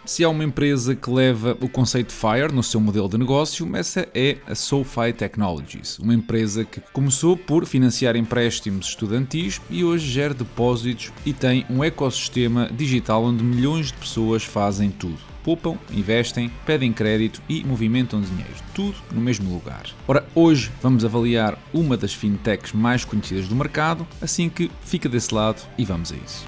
Se há uma empresa que leva o conceito FIRE no seu modelo de negócio, essa é a SoFi Technologies, uma empresa que começou por financiar empréstimos estudantis e hoje gera depósitos e tem um ecossistema digital onde milhões de pessoas fazem tudo. Poupam, investem, pedem crédito e movimentam dinheiro, tudo no mesmo lugar. Ora, hoje vamos avaliar uma das fintechs mais conhecidas do mercado, assim que fica desse lado e vamos a isso.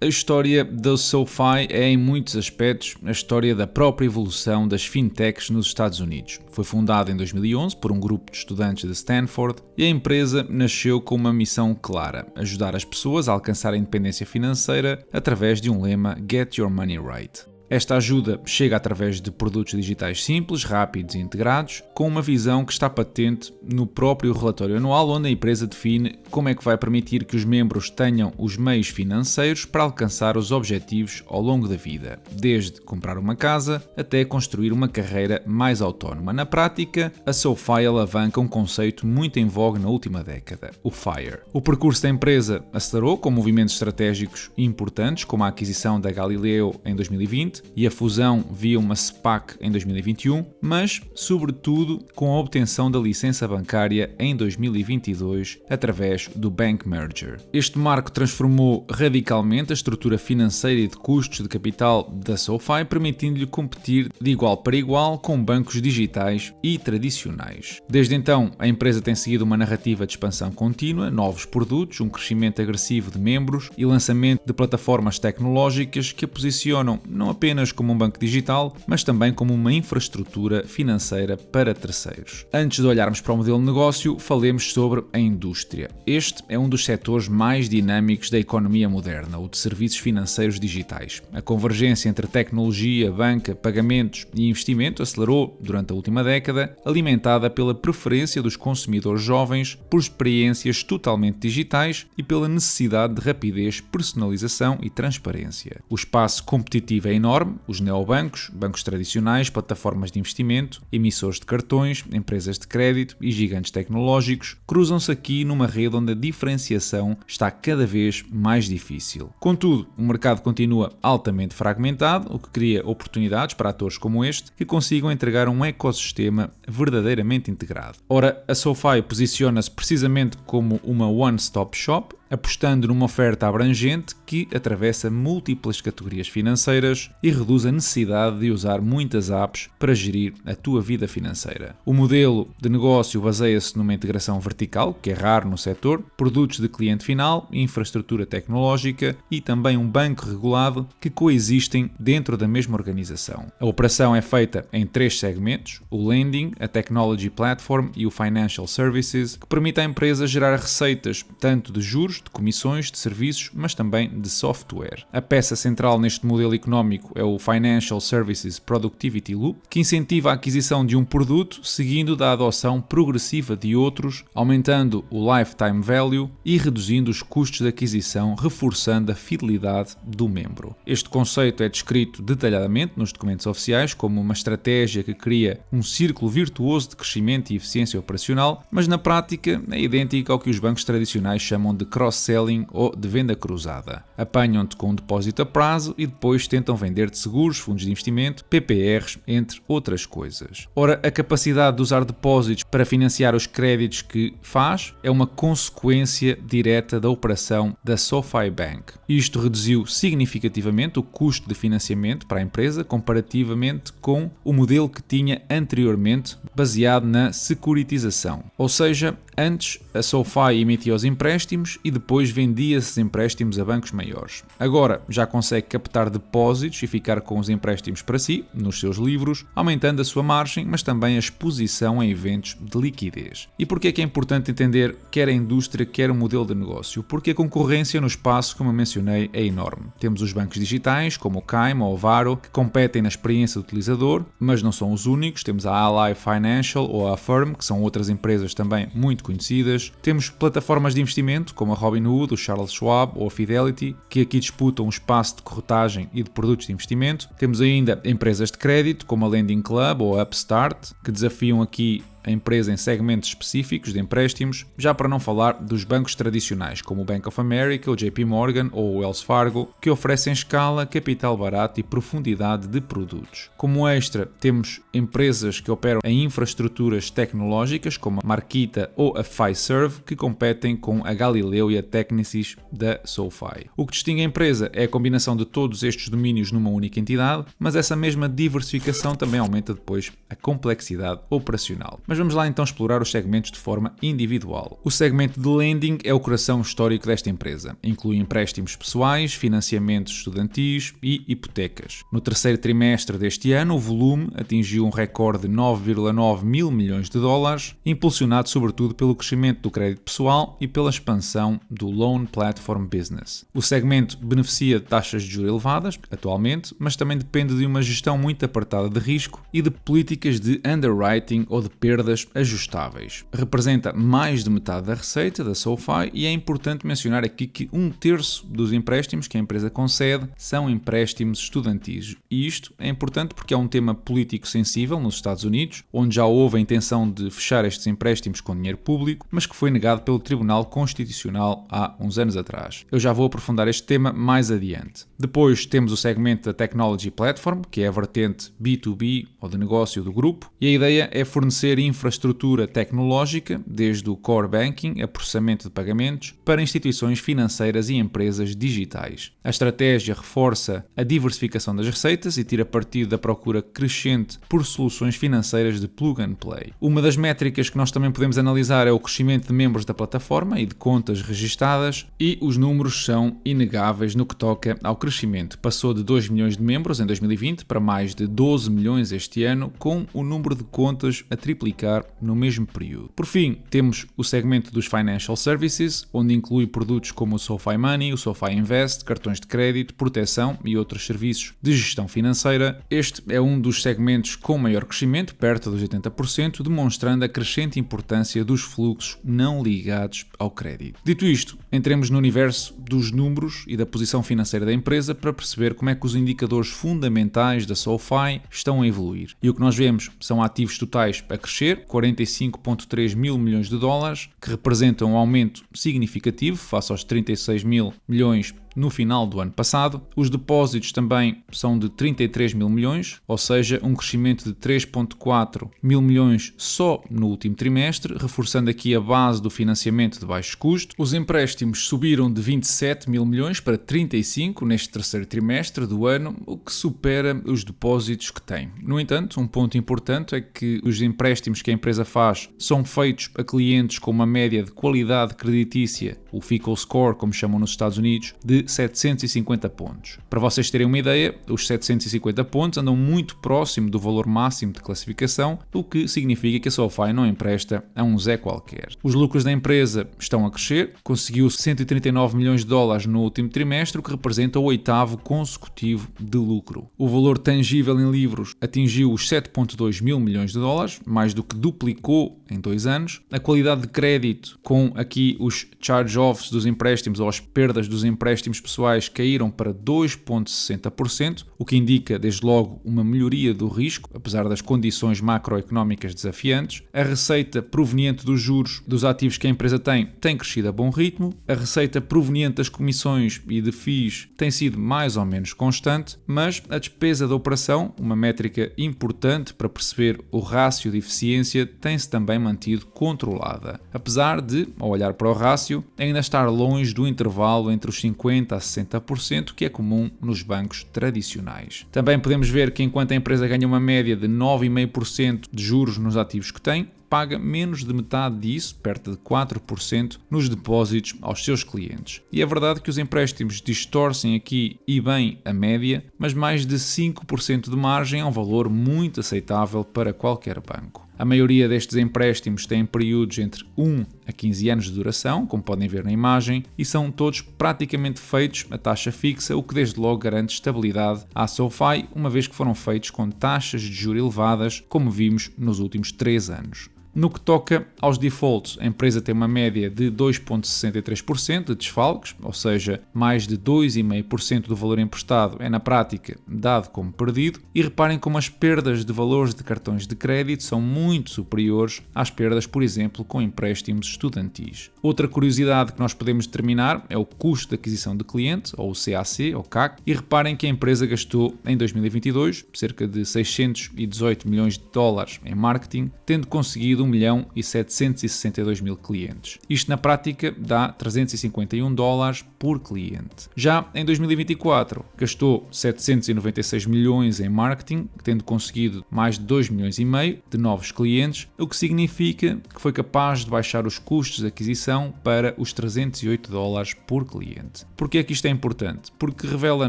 A história da SoFi é, em muitos aspectos, a história da própria evolução das fintechs nos Estados Unidos. Foi fundada em 2011 por um grupo de estudantes de Stanford e a empresa nasceu com uma missão clara: ajudar as pessoas a alcançar a independência financeira através de um lema Get Your Money Right. Esta ajuda chega através de produtos digitais simples, rápidos e integrados, com uma visão que está patente no próprio relatório anual, onde a empresa define como é que vai permitir que os membros tenham os meios financeiros para alcançar os objetivos ao longo da vida, desde comprar uma casa até construir uma carreira mais autónoma. Na prática, a SoFi alavanca um conceito muito em voga na última década, o FIRE. O percurso da empresa acelerou com movimentos estratégicos importantes, como a aquisição da Galileo em 2020, e a fusão via uma SPAC em 2021, mas, sobretudo, com a obtenção da licença bancária em 2022 através do Bank Merger. Este marco transformou radicalmente a estrutura financeira e de custos de capital da SoFi, permitindo-lhe competir de igual para igual com bancos digitais e tradicionais. Desde então, a empresa tem seguido uma narrativa de expansão contínua, novos produtos, um crescimento agressivo de membros e lançamento de plataformas tecnológicas que a posicionam não apenas como um banco digital, mas também como uma infraestrutura financeira para terceiros. Antes de olharmos para o modelo de negócio, falemos sobre a indústria. Este é um dos setores mais dinâmicos da economia moderna, o de serviços financeiros digitais. A convergência entre tecnologia, banca, pagamentos e investimento acelerou durante a última década, alimentada pela preferência dos consumidores jovens por experiências totalmente digitais e pela necessidade de rapidez, personalização e transparência. O espaço competitivo é enorme. Os neobancos, bancos tradicionais, plataformas de investimento, emissores de cartões, empresas de crédito e gigantes tecnológicos cruzam-se aqui numa rede onde a diferenciação está cada vez mais difícil. Contudo, o mercado continua altamente fragmentado, o que cria oportunidades para atores como este que consigam entregar um ecossistema verdadeiramente integrado. Ora, a SoFi posiciona-se precisamente como uma one-stop shop, apostando numa oferta abrangente que atravessa múltiplas categorias financeiras e reduz a necessidade de usar muitas apps para gerir a tua vida financeira. O modelo de negócio baseia-se numa integração vertical, que é raro no setor, produtos de cliente final, infraestrutura tecnológica e também um banco regulado que coexistem dentro da mesma organização. A operação é feita em 3 segmentos: o lending, a technology platform e o financial services, que permite à empresa gerar receitas tanto de juros, de comissões, de serviços, mas também de software. A peça central neste modelo económico é o Financial Services Productivity Loop, que incentiva a aquisição de um produto seguindo da adoção progressiva de outros, aumentando o lifetime value e reduzindo os custos de aquisição, reforçando a fidelidade do membro. Este conceito é descrito detalhadamente nos documentos oficiais como uma estratégia que cria um círculo virtuoso de crescimento e eficiência operacional, mas na prática é idêntico ao que os bancos tradicionais chamam de cross-selling ou de venda cruzada. Apanham-te com um depósito a prazo e depois tentam vender-te seguros, fundos de investimento, PPRs, entre outras coisas. Ora, a capacidade de usar depósitos para financiar os créditos que faz é uma consequência direta da operação da SoFi Bank. Isto reduziu significativamente o custo de financiamento para a empresa comparativamente com o modelo que tinha anteriormente, baseado na securitização. Ou seja, antes a SoFi emitia os empréstimos e depois vendia esses empréstimos a bancos maiores. Agora já consegue captar depósitos e ficar com os empréstimos para si, nos seus livros, aumentando a sua margem, mas também a exposição a eventos de liquidez. E porquê é que é importante entender quer a indústria, quer o modelo de negócio? Porque a concorrência no espaço, como eu mencionei, é enorme. Temos os bancos digitais, como o Chime ou o Varo, que competem na experiência do utilizador, mas não são os únicos. Temos a Ally Financial ou a Affirm, que são outras empresas também muito conhecidas. Temos plataformas de investimento, como a Robinhood, o Charles Schwab ou a Fidelity, que aqui disputam um espaço de corretagem e de produtos de investimento. Temos ainda empresas de crédito, como a Lending Club ou a Upstart, que desafiam aqui a empresa em segmentos específicos de empréstimos, já para não falar dos bancos tradicionais, como o Bank of America, o JP Morgan ou o Wells Fargo, que oferecem escala, capital barato e profundidade de produtos. Como extra, temos empresas que operam em infraestruturas tecnológicas, como a Marqeta ou a Fiserv, que competem com a Galileo e a Technisys da SoFi. O que distingue a empresa é a combinação de todos estes domínios numa única entidade, mas essa mesma diversificação também aumenta depois a complexidade operacional. Mas vamos lá então explorar os segmentos de forma individual. O segmento de lending é o coração histórico desta empresa. Inclui empréstimos pessoais, financiamentos estudantis e hipotecas. No terceiro trimestre deste ano, o volume atingiu um recorde de 9,9 mil milhões de dólares, impulsionado sobretudo pelo crescimento do crédito pessoal e pela expansão do Loan Platform Business. O segmento beneficia de taxas de juros elevadas, atualmente, mas também depende de uma gestão muito apertada de risco e de políticas de underwriting ou de perdas ajustáveis. Representa mais de metade da receita da SoFi e é importante mencionar aqui que 1/3 dos empréstimos que a empresa concede são empréstimos estudantis. E isto é importante porque é um tema político sensível nos Estados Unidos, onde já houve a intenção de fechar estes empréstimos com dinheiro público, mas que foi negado pelo Tribunal Constitucional há uns anos atrás. Eu já vou aprofundar este tema mais adiante. Depois temos o segmento da Technology Platform, que é a vertente B2B ou de negócio do grupo, e a ideia é fornecer infraestrutura tecnológica, desde o core banking a processamento de pagamentos, para instituições financeiras e empresas digitais. A estratégia reforça a diversificação das receitas e tira partido da procura crescente por soluções financeiras de plug and play. Uma das métricas que nós também podemos analisar é o crescimento de membros da plataforma e de contas registadas, e os números são inegáveis no que toca ao crescimento. Passou de 2 milhões de membros em 2020 para mais de 12 milhões este ano, com o número de contas a triplicar no mesmo período. Por fim, temos o segmento dos Financial Services, onde inclui produtos como o SoFi Money, o SoFi Invest, cartões de crédito, proteção e outros serviços de gestão financeira. Este é um dos segmentos com maior crescimento, perto dos 80%, demonstrando a crescente importância dos fluxos não ligados ao crédito. Dito isto, entremos no universo dos números e da posição financeira da empresa para perceber como é que os indicadores fundamentais da SoFi estão a evoluir. E o que nós vemos são ativos totais a crescer, 45,3 mil milhões de dólares, que representam um aumento significativo face aos 36 mil milhões no final do ano passado. Os depósitos também são de 33 mil milhões, ou seja, um crescimento de 3,4 mil milhões só no último trimestre, reforçando aqui a base do financiamento de baixo custo. Os empréstimos subiram de 27 mil milhões para 35 neste terceiro trimestre do ano, o que supera os depósitos que tem. No entanto, um ponto importante é que os empréstimos que a empresa faz são feitos a clientes com uma média de qualidade creditícia, o FICO Score, como chamam nos Estados Unidos, de 750 pontos. Para vocês terem uma ideia, os 750 pontos andam muito próximo do valor máximo de classificação, o que significa que a SoFi não empresta a um Zé qualquer. Os lucros da empresa estão a crescer, conseguiu 139 milhões de dólares no último trimestre, o que representa o 8º consecutivo de lucro. O valor tangível em livros atingiu os 7,2 mil milhões de dólares, mais do que duplicou em 2 anos. A qualidade de crédito, com aqui os charge-offs dos empréstimos ou as perdas dos empréstimos pessoais, caíram para 2,60%, o que indica desde logo uma melhoria do risco, apesar das condições macroeconómicas desafiantes. A receita proveniente dos juros dos ativos que a empresa tem crescido a bom ritmo. A receita proveniente das comissões e de FIIs tem sido mais ou menos constante, mas a despesa da operação, uma métrica importante para perceber o rácio de eficiência, tem-se também mantido controlada, apesar de, ao olhar para o rácio, ainda estar longe do intervalo entre os 50% a 60%, que é comum nos bancos tradicionais. Também podemos ver que enquanto a empresa ganha uma média de 9,5% de juros nos ativos que tem, paga menos de metade disso, perto de 4%, nos depósitos aos seus clientes. E é verdade que os empréstimos distorcem aqui e bem a média, mas mais de 5% de margem é um valor muito aceitável para qualquer banco. A maioria destes empréstimos têm períodos entre 1 a 15 anos de duração, como podem ver na imagem, e são todos praticamente feitos a taxa fixa, o que desde logo garante estabilidade à SoFi, uma vez que foram feitos com taxas de juros elevadas, como vimos nos últimos 3 anos. No que toca aos defaults, a empresa tem uma média de 2,63% de desfalques, ou seja, mais de 2,5% do valor emprestado é na prática dado como perdido, e reparem como as perdas de valores de cartões de crédito são muito superiores às perdas, por exemplo, com empréstimos estudantis. Outra curiosidade que nós podemos determinar é o custo de aquisição de cliente, ou o CAC, ou CAC, e reparem que a empresa gastou em 2022 cerca de 618 milhões de dólares em marketing, tendo conseguido 1.762.000 clientes. Isto na prática dá 351 dólares por cliente. Já em 2024 gastou 796 milhões em marketing, tendo conseguido mais de 2 milhões e meio de novos clientes, o que significa que foi capaz de baixar os custos de aquisição para os 308 dólares por cliente. Porquê é que isto é importante? Porque revela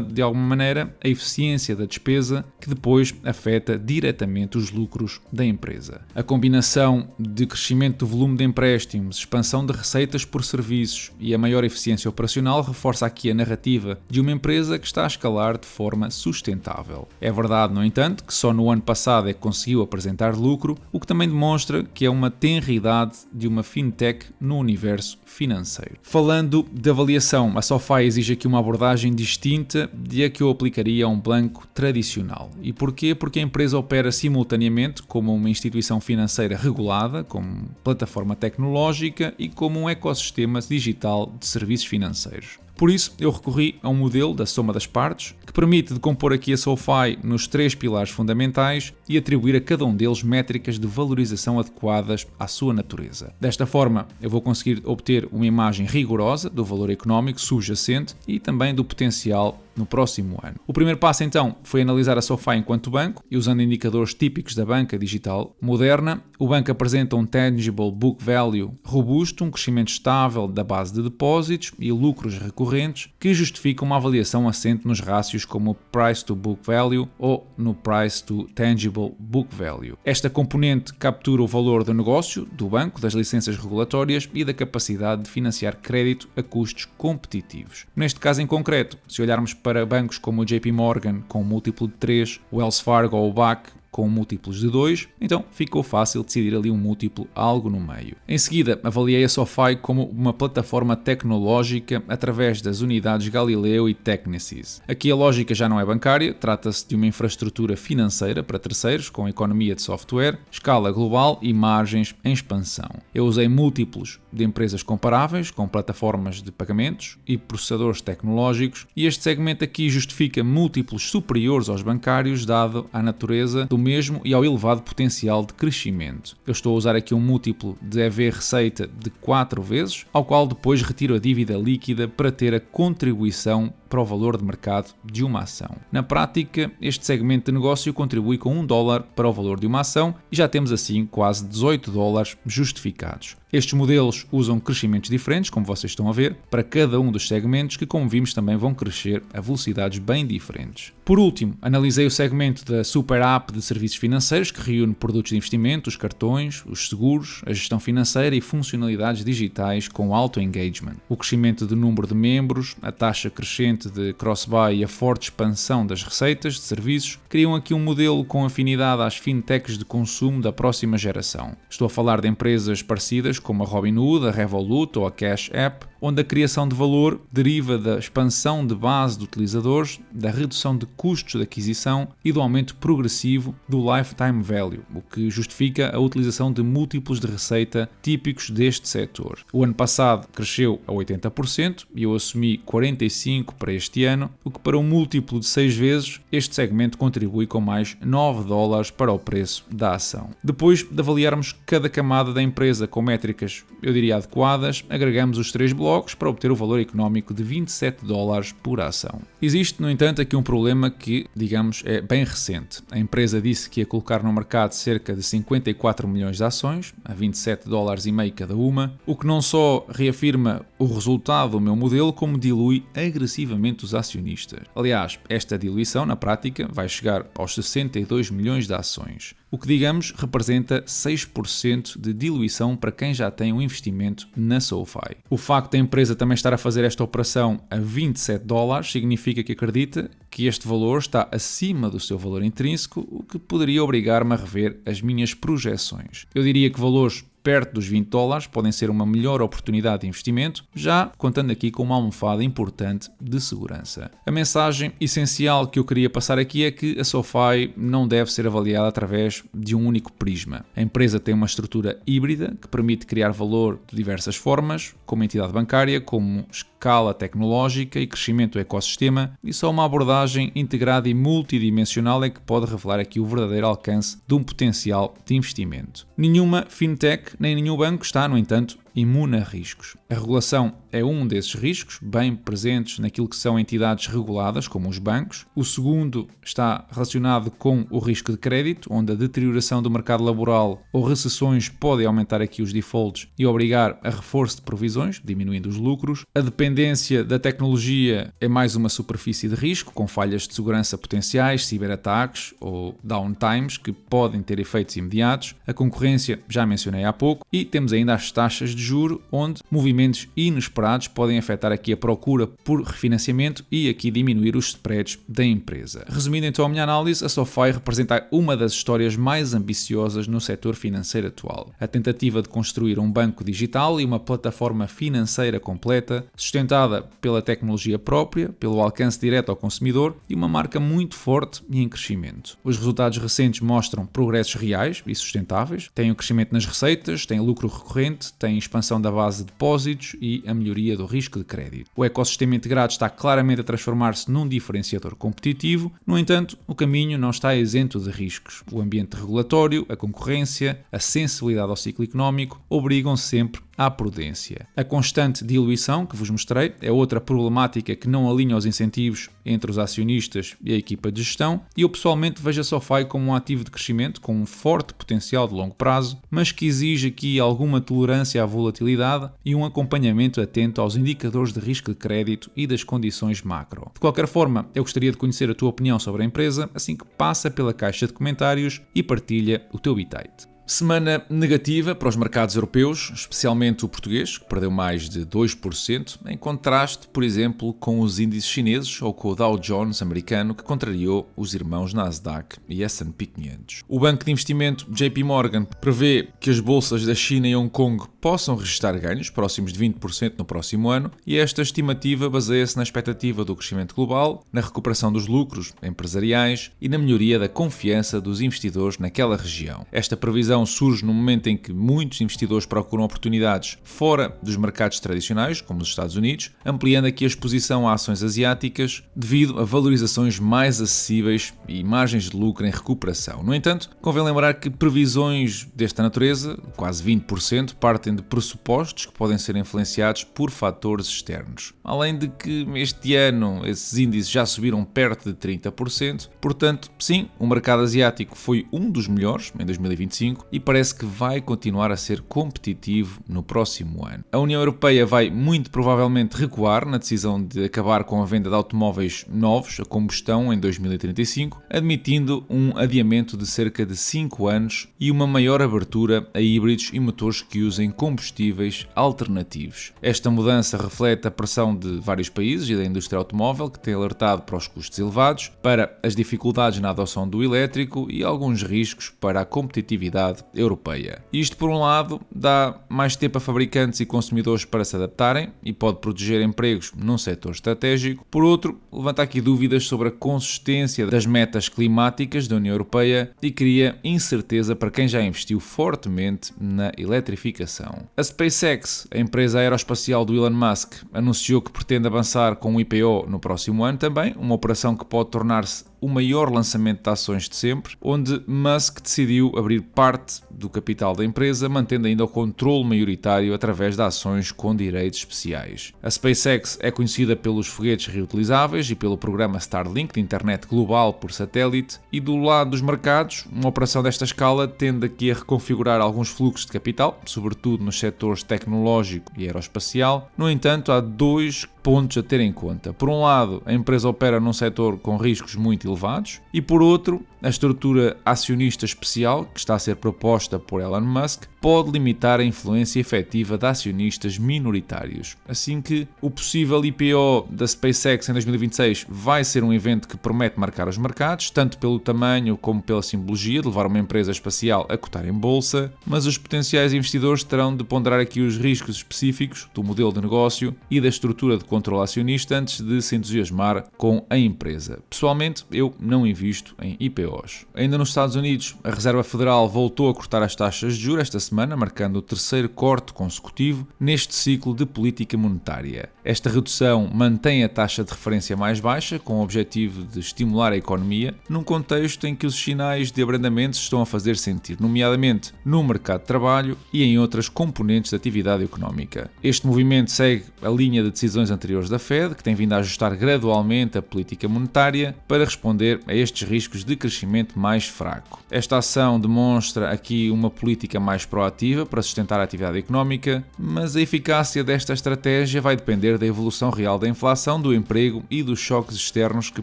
de alguma maneira a eficiência da despesa que depois afeta diretamente os lucros da empresa. A combinação de crescimento do volume de empréstimos, expansão de receitas por serviços e a maior eficiência operacional reforça aqui a narrativa de uma empresa que está a escalar de forma sustentável. É verdade, no entanto, que só no ano passado é que conseguiu apresentar lucro, o que também demonstra que é uma tenridade de uma fintech no universo financeiro. Falando de avaliação, a SoFi exige aqui uma abordagem distinta de a que eu aplicaria a um banco tradicional. E porquê? Porque a empresa opera simultaneamente como uma instituição financeira regulada, como plataforma tecnológica e como um ecossistema digital de serviços financeiros. Por isso, eu recorri a um modelo da soma das partes, que permite decompor aqui a SoFi nos 3 pilares fundamentais e atribuir a cada um deles métricas de valorização adequadas à sua natureza. Desta forma, eu vou conseguir obter uma imagem rigorosa do valor económico subjacente e também do potencial no próximo ano. O primeiro passo, então, foi analisar a SoFi enquanto banco e usando indicadores típicos da banca digital moderna. O banco apresenta um Tangible Book Value robusto, um crescimento estável da base de depósitos e lucros recorrentes que justificam uma avaliação assente nos rácios como o Price to Book Value ou no Price to Tangible Book Value. Esta componente captura o valor do negócio, do banco, das licenças regulatórias e da capacidade de financiar crédito a custos competitivos. Neste caso em concreto, se olharmos para bancos como o JP Morgan com um múltiplo de 3, o Wells Fargo ou o BAC com múltiplos de 2, então ficou fácil decidir ali um múltiplo algo no meio. Em seguida, avaliei a SoFi como uma plataforma tecnológica através das unidades Galileo e Technisys. Aqui a lógica já não é bancária, trata-se de uma infraestrutura financeira para terceiros com economia de software, escala global e margens em expansão. Eu usei múltiplos de empresas comparáveis com plataformas de pagamentos e processadores tecnológicos e este segmento aqui justifica múltiplos superiores aos bancários dado a natureza do mesmo e ao elevado potencial de crescimento. Eu estou a usar aqui um múltiplo de EV-receita de 4 vezes, ao qual depois retiro a dívida líquida para ter a contribuição para o valor de mercado de uma ação. Na prática, este segmento de negócio contribui com $1 para o valor de uma ação e já temos assim quase $18 justificados. Estes modelos usam crescimentos diferentes, como vocês estão a ver, para cada um dos segmentos que, como vimos, também vão crescer a velocidades bem diferentes. Por último, analisei o segmento da Super App de serviços financeiros, que reúne produtos de investimento, os cartões, os seguros, a gestão financeira e funcionalidades digitais com alto engagement. O crescimento do número de membros, a taxa crescente de cross-buy e a forte expansão das receitas de serviços criam aqui um modelo com afinidade às fintechs de consumo da próxima geração. Estou a falar de empresas parecidas como a Robinhood, a Revolut ou a Cash App, onde a criação de valor deriva da expansão de base de utilizadores, da redução de custos de aquisição e do aumento progressivo do lifetime value, o que justifica a utilização de múltiplos de receita típicos deste setor. O ano passado cresceu a 80% e eu assumi 45% para este ano, o que para um múltiplo de 6 vezes, este segmento contribui com mais $9 para o preço da ação. Depois de avaliarmos cada camada da empresa com métricas, eu diria adequadas, agregamos os 3 blocos para obter o valor económico de $27 por ação. Existe, no entanto, aqui um problema que, digamos, é bem recente. A empresa disse que ia colocar no mercado cerca de 54 milhões de ações, a $27,5 cada uma, o que não só reafirma o resultado do meu modelo, como dilui agressivamente os acionistas. Aliás, esta diluição, na prática, vai chegar aos 62 milhões de ações. o que, digamos, representa 6% de diluição para quem já tem um investimento na SoFi. O facto da empresa também estar a fazer esta operação a $27 significa que acredita que este valor está acima do seu valor intrínseco, o que poderia obrigar-me a rever as minhas projeções. Eu diria que valores perto dos $20 podem ser uma melhor oportunidade de investimento, já contando aqui com uma almofada importante de segurança. A mensagem essencial que eu queria passar aqui é que a SoFi não deve ser avaliada através de um único prisma. A empresa tem uma estrutura híbrida que permite criar valor de diversas formas, como entidade bancária, como escala tecnológica e crescimento do ecossistema, e só uma abordagem integrada e multidimensional é que pode revelar aqui o verdadeiro alcance de um potencial de investimento. Nenhuma fintech nem nenhum banco está, no entanto, imune a riscos. A regulação é um desses riscos, bem presentes naquilo que são entidades reguladas, como os bancos. O segundo está relacionado com o risco de crédito, onde a deterioração do mercado laboral ou recessões podem aumentar aqui os defaults e obrigar a reforço de provisões, diminuindo os lucros. A dependência da tecnologia é mais uma superfície de risco, com falhas de segurança potenciais, ciberataques ou downtimes que podem ter efeitos imediatos. A concorrência, já mencionei há pouco, e temos ainda as taxas de juro, onde movimentos inesperados podem afetar aqui a procura por refinanciamento e aqui diminuir os spreads da empresa. Resumindo então a minha análise, a SoFi representa uma das histórias mais ambiciosas no setor financeiro atual. A tentativa de construir um banco digital e uma plataforma financeira completa, sustentada pela tecnologia própria, pelo alcance direto ao consumidor e uma marca muito forte e em crescimento. Os resultados recentes mostram progressos reais e sustentáveis, têm o crescimento nas receitas, têm lucro recorrente, têm expansão da base de depósitos e a melhoria do risco de crédito. O ecossistema integrado está claramente a transformar-se num diferenciador competitivo, no entanto, o caminho não está isento de riscos. O ambiente regulatório, a concorrência, a sensibilidade ao ciclo económico obrigam sempre à prudência. A constante diluição que vos mostrei é outra problemática que não alinha os incentivos entre os acionistas e a equipa de gestão, e eu pessoalmente vejo a SoFi como um ativo de crescimento com um forte potencial de longo prazo, mas que exige aqui alguma tolerância à volatilidade e um acompanhamento atento aos indicadores de risco de crédito e das condições macro. De qualquer forma, eu gostaria de conhecer a tua opinião sobre a empresa, assim que passa pela caixa de comentários e partilha o teu bitite. Semana negativa para os mercados europeus, especialmente o português, que perdeu mais de 2%, em contraste, por exemplo, com os índices chineses ou com o Dow Jones americano, que contrariou os irmãos Nasdaq e S&P 500. O banco de investimento JP Morgan prevê que as bolsas da China e Hong Kong possam registrar ganhos próximos de 20% no próximo ano, e esta estimativa baseia-se na expectativa do crescimento global, na recuperação dos lucros empresariais e na melhoria da confiança dos investidores naquela região. Esta previsão surge no momento em que muitos investidores procuram oportunidades fora dos mercados tradicionais, como os Estados Unidos, ampliando aqui a exposição a ações asiáticas devido a valorizações mais acessíveis e margens de lucro em recuperação. No entanto, convém lembrar que previsões desta natureza, quase 20%, partem de pressupostos que podem ser influenciados por fatores externos. Além de que este ano esses índices já subiram perto de 30%, portanto, sim, o mercado asiático foi um dos melhores em 2025 e parece que vai continuar a ser competitivo no próximo ano. A União Europeia vai muito provavelmente recuar na decisão de acabar com a venda de automóveis novos a combustão em 2035, admitindo um adiamento de cerca de 5 anos e uma maior abertura a híbridos e motores que usem combustíveis alternativos. Esta mudança reflete a pressão de vários países e da indústria automóvel, que têm alertado para os custos elevados, para as dificuldades na adoção do elétrico e alguns riscos para a competitividade europeia. Isto, por um lado, dá mais tempo a fabricantes e consumidores para se adaptarem e pode proteger empregos num setor estratégico. Por outro, levanta aqui dúvidas sobre a consistência das metas climáticas da União Europeia e cria incerteza para quem já investiu fortemente na eletrificação. A SpaceX, a empresa aeroespacial do Elon Musk, anunciou que pretende avançar com um IPO no próximo ano também, uma operação que pode tornar-se o maior lançamento de ações de sempre, onde Musk decidiu abrir parte do capital da empresa, mantendo ainda o controle maioritário através de ações com direitos especiais. A SpaceX é conhecida pelos foguetes reutilizáveis e pelo programa Starlink de internet global por satélite, e do lado dos mercados, uma operação desta escala tende aqui a reconfigurar alguns fluxos de capital, sobretudo nos setores tecnológico e aeroespacial. No entanto, há dois pontos a ter em conta. Por um lado, a empresa opera num setor com riscos muito elevados, e por outro, a estrutura acionista especial, que está a ser proposta por Elon Musk, pode limitar a influência efetiva de acionistas minoritários. Assim que o possível IPO da SpaceX em 2026 vai ser um evento que promete marcar os mercados, tanto pelo tamanho como pela simbologia de levar uma empresa espacial a cotar em bolsa, mas os potenciais investidores terão de ponderar aqui os riscos específicos do modelo de negócio e da estrutura de controle acionista antes de se entusiasmar com a empresa. Pessoalmente, eu não invisto em IPOs. Ainda nos Estados Unidos, a Reserva Federal voltou a cortar as taxas de juros esta semana, marcando o terceiro corte consecutivo neste ciclo de política monetária. Esta redução mantém a taxa de referência mais baixa, com o objetivo de estimular a economia, num contexto em que os sinais de abrandamento se estão a fazer sentir, nomeadamente no mercado de trabalho e em outras componentes da atividade económica. Este movimento segue a linha de decisões anteriores da Fed, que tem vindo a ajustar gradualmente a política monetária para responder a estes riscos de crescimento mais fraco. Esta ação demonstra aqui uma política mais proativa para sustentar a atividade económica, mas a eficácia desta estratégia vai depender da evolução real da inflação, do emprego e dos choques externos que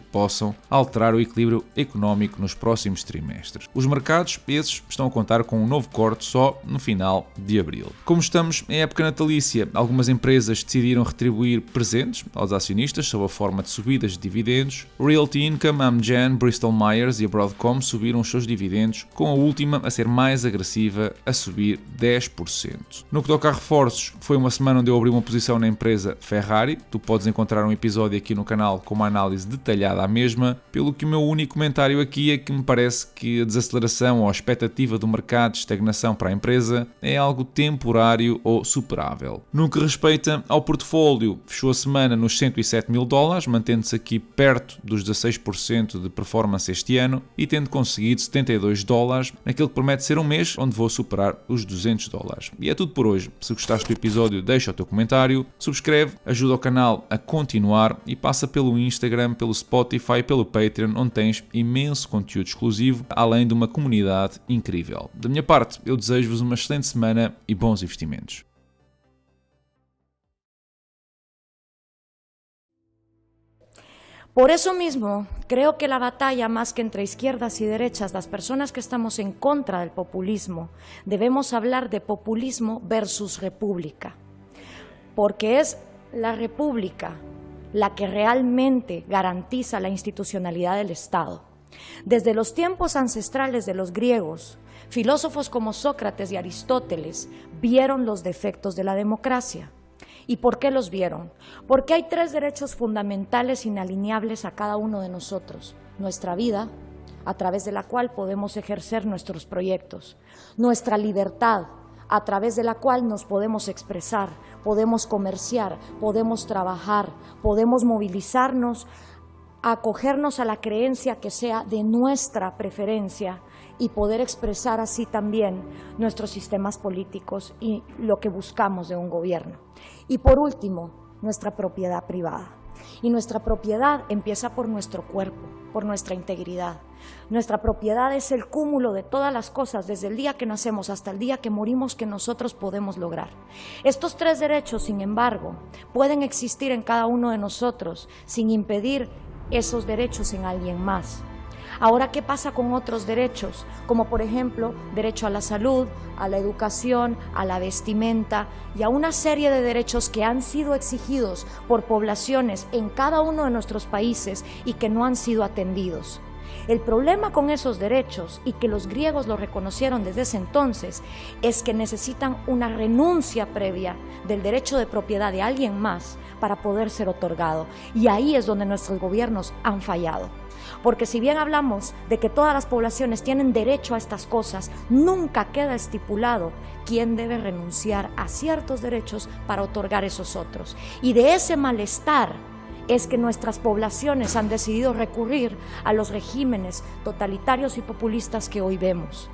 possam alterar o equilíbrio económico nos próximos trimestres. Os mercados, esses, estão a contar com um novo corte só no final de abril. Como estamos em época natalícia, algumas empresas decidiram retribuir presentes aos acionistas sob a forma de subidas de dividendos. Realty Income, Amgen, Bristol Myers e a Broadcom subiram os seus dividendos, com a última a ser mais agressiva, a subir 10%. No que toca a reforços, foi uma semana onde eu abri uma posição na empresa Ferrari. Tu podes encontrar um episódio aqui no canal com uma análise detalhada à mesma, pelo que o meu único comentário aqui é que me parece que a desaceleração ou a expectativa do mercado de estagnação para a empresa é algo temporário ou superável. No que respeita ao portfólio, fechou a semana nos 107 mil dólares, mantendo-se aqui perto dos 16% de performance este ano e tendo conseguido 72 dólares naquele que promete ser um mês onde vou superar os 200 dólares. E é tudo por hoje. Se gostaste do episódio, deixa o teu comentário, subscreve, ajuda o canal a continuar e passa pelo Instagram, pelo Spotify e pelo Patreon, onde tens imenso conteúdo exclusivo, além de uma comunidade incrível. Da minha parte, eu desejo-vos uma excelente semana e bons investimentos. Por eso mismo, creo que la batalla, más que entre izquierdas y derechas, las personas que estamos en contra del populismo, debemos hablar de populismo versus república, porque es la república la que realmente garantiza la institucionalidad del Estado. Desde los tiempos ancestrales de los griegos, filósofos como Sócrates y Aristóteles vieron los defectos de la democracia. ¿Y por qué los vieron? Porque hay tres derechos fundamentales inalineables a cada uno de nosotros. Nuestra vida, a través de la cual podemos ejercer nuestros proyectos. Nuestra libertad, a través de la cual nos podemos expresar, podemos comerciar, podemos trabajar, podemos movilizarnos, acogernos a la creencia que sea de nuestra preferencia y poder expresar así también nuestros sistemas políticos y lo que buscamos de un gobierno. Y por último, nuestra propiedad privada. Y nuestra propiedad empieza por nuestro cuerpo, por nuestra integridad. Nuestra propiedad es el cúmulo de todas las cosas, desde el día que nacemos hasta el día que morimos, que nosotros podemos lograr. Estos tres derechos, sin embargo, pueden existir en cada uno de nosotros sin impedir esos derechos en alguien más. Ahora, ¿qué pasa con otros derechos? Como por ejemplo, derecho a la salud, a la educación, a la vestimenta y a una serie de derechos que han sido exigidos por poblaciones en cada uno de nuestros países y que no han sido atendidos. El problema con esos derechos, y que los griegos lo reconocieron desde ese entonces, es que necesitan una renuncia previa del derecho de propiedad de alguien más para poder ser otorgado. Y ahí es donde nuestros gobiernos han fallado. Porque si bien hablamos de que todas las poblaciones tienen derecho a estas cosas, nunca queda estipulado quién debe renunciar a ciertos derechos para otorgar esos otros. Y de ese malestar es que nuestras poblaciones han decidido recurrir a los regímenes totalitarios y populistas que hoy vemos.